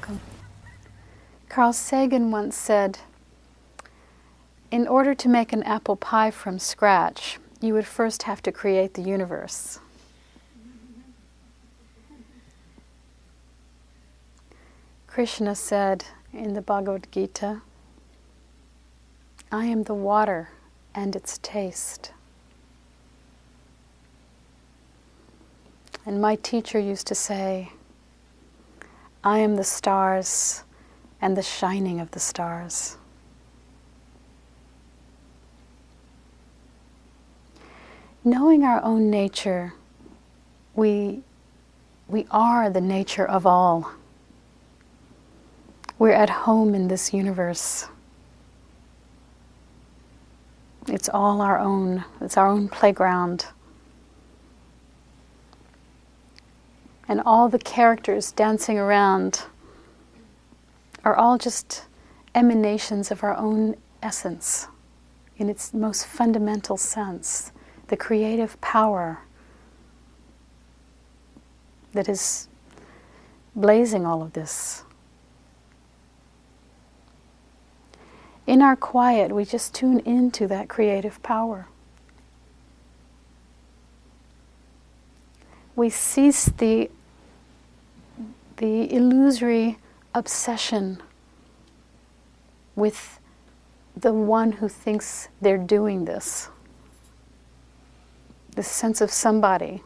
welcome. Carl Sagan once said, in order to make an apple pie from scratch, you would first have to create the universe. Krishna said in the Bhagavad Gita, I am the water and its taste. And my teacher used to say, I am the stars and the shining of the stars. Knowing our own nature, we are the nature of all. We're at home in this universe. It's all our own. It's our own playground. And all the characters dancing around are all just emanations of our own essence in its most fundamental sense, the creative power that is blazing all of this. In our quiet, we just tune into that creative power. We cease the illusory obsession with the one who thinks they're doing this. This sense of somebody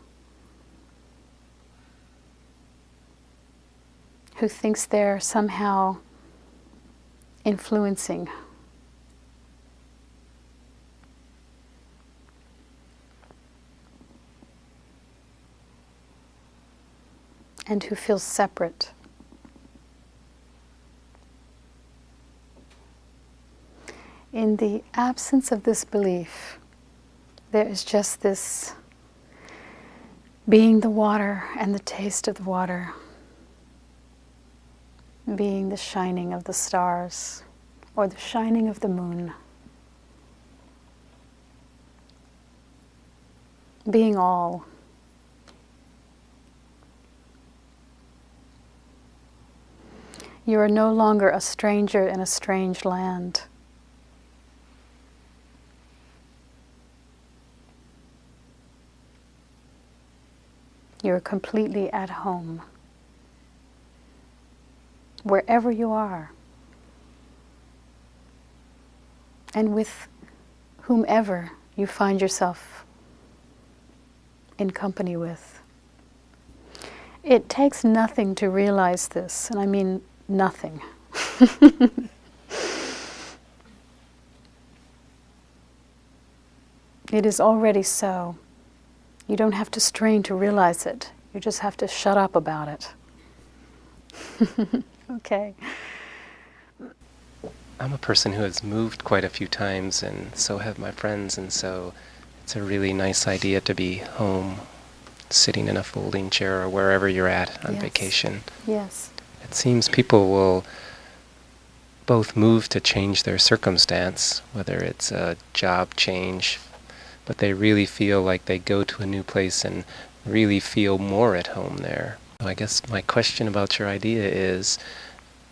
who thinks they're somehow influencing. And who feels separate. In the absence of this belief, there is just this being the water and the taste of the water, being the shining of the stars or the shining of the moon, being all. You are no longer a stranger in a strange land. You are completely at home, wherever you are, and with whomever you find yourself in company with. It takes nothing to realize this, and I mean nothing. It is already so. You don't have to strain to realize it. You just have to shut up about it. Okay. I'm a person who has moved quite a few times, and so have my friends, and so it's a really nice idea to be home, sitting in a folding chair or wherever you're at on vacation. Yes. It seems people will both move to change their circumstance, whether it's a job change, but they really feel like they go to a new place and really feel more at home there. So I guess my question about your idea is,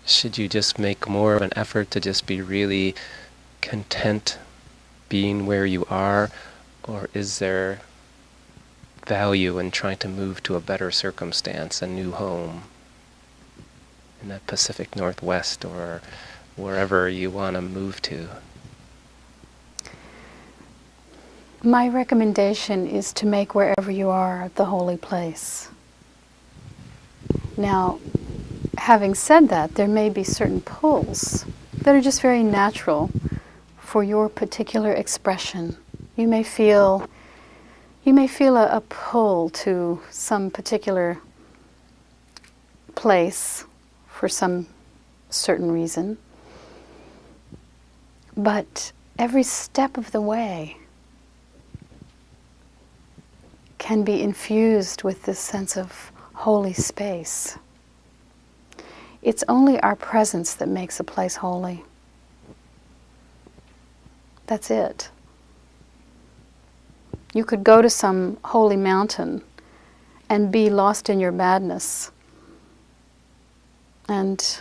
should you just make more of an effort to just be really content being where you are, or is there value in trying to move to a better circumstance, a new home in the Pacific Northwest or wherever you want to move to? My recommendation is to make wherever you are the holy place. Now, having said that, there may be certain pulls that are just very natural for your particular expression. You may feel a pull to some particular place for some certain reason. But every step of the way can be infused with this sense of holy space. It's only our presence that makes a place holy. That's it. You could go to some holy mountain and be lost in your madness And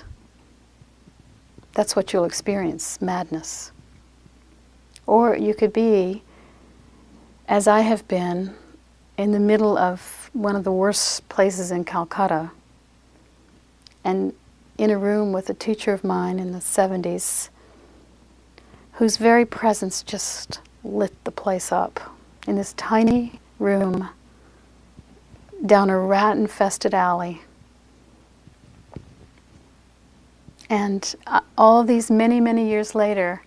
that's what you'll experience, madness. Or you could be, as I have been, in the middle of one of the worst places in Calcutta, and in a room with a teacher of mine in the 70s, whose very presence just lit the place up. In this tiny room, down a rat-infested alley. And all these many, many years later,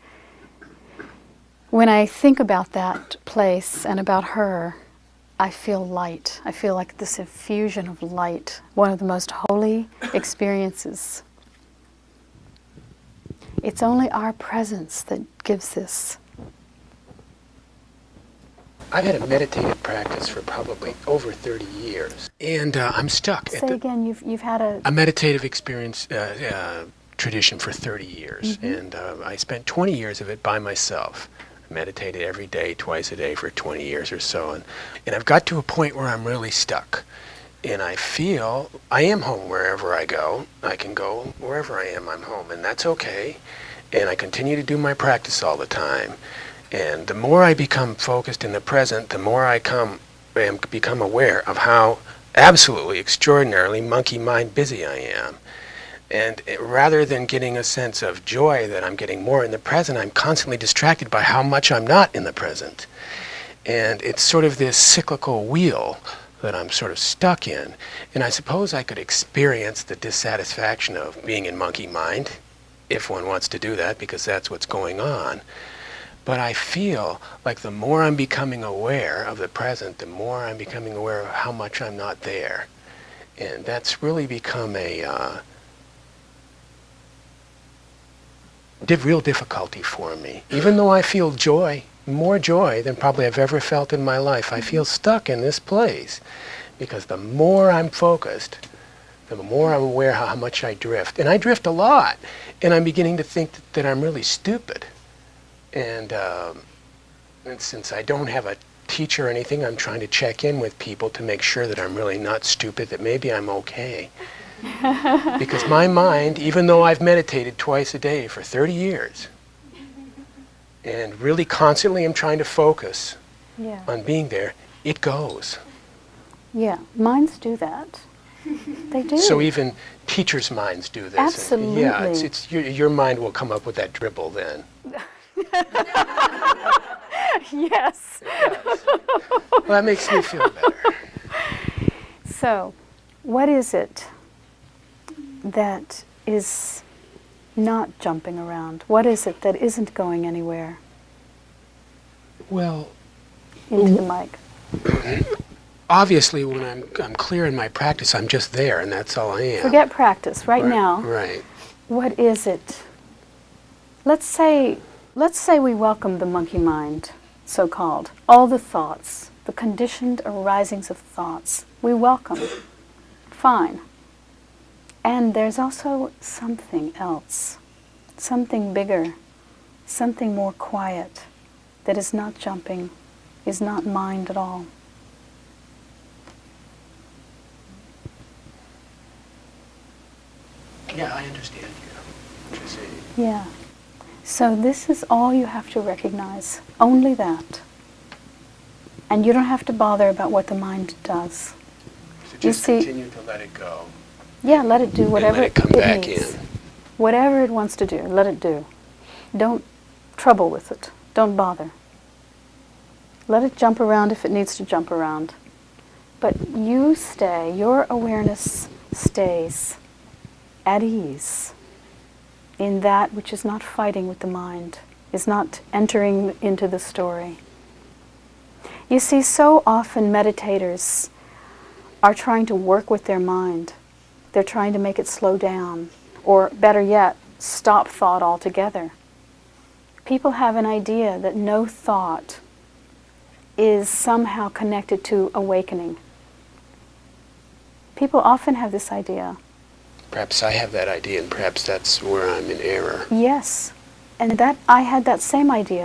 when I think about that place and about her, I feel light. I feel like this infusion of light, one of the most holy experiences. It's only our presence that gives this. I've had a meditative practice for probably over 30 years, and I'm stuck. Say again, you've had a meditative experience tradition for 30 years, and I spent 20 years of it by myself. I meditated every day, twice a day for 20 years or so, and I've got to a point where I'm really stuck, and I feel I am home wherever I go. I can go wherever I am, I'm home, and that's okay, and I continue to do my practice all the time. And the more I become focused in the present, the more I become aware of how absolutely extraordinarily monkey mind busy I am. And rather than getting a sense of joy that I'm getting more in the present, I'm constantly distracted by how much I'm not in the present. And it's sort of this cyclical wheel that I'm sort of stuck in. And I suppose I could experience the dissatisfaction of being in monkey mind, if one wants to do that, because that's what's going on. But I feel like the more I'm becoming aware of the present, the more I'm becoming aware of how much I'm not there. And that's really become a real difficulty for me. Even though I feel joy, more joy than probably I've ever felt in my life, I feel stuck in this place. Because the more I'm focused, the more I'm aware how much I drift. And I drift a lot. And I'm beginning to think that I'm really stupid. And since I don't have a teacher or anything, I'm trying to check in with people to make sure that I'm really not stupid, that maybe I'm okay. Because my mind, even though I've meditated twice a day for 30 years, and really constantly am trying to focus on being there, it goes. Yeah, minds do that. They do. So even teachers' minds do this. Absolutely. And it's your mind will come up with that dribble then. Yes. Well, that makes me feel better. So, what is it that is not jumping around? What is it that isn't going anywhere? Well, into the mic. Obviously, when I'm clear in my practice, I'm just there, and that's all I am. Forget practice right now. Right. What is it? Let's say we welcome the monkey mind, so-called. All the thoughts, the conditioned arisings of thoughts, we welcome. Fine. And there's also something else, something bigger, something more quiet, that is not jumping, is not mind at all. Yeah, I understand you. What you're saying. Yeah. So this is all you have to recognize, only that. And you don't have to bother about what the mind does. So just continue to let it go. Yeah, let it do whatever let it come back needs. in. Whatever it wants to do, let it do. Don't trouble with it. Don't bother. Let it jump around if it needs to jump around. But you stay, your awareness stays at ease in that which is not fighting with the mind, is not entering into the story. You see, so often meditators are trying to work with their mind. They're trying to make it slow down, or better yet, stop thought altogether. People have an idea that no thought is somehow connected to awakening. People often have this idea. Perhaps I have that idea, and perhaps that's where I'm in error. Yes, and that I had that same idea.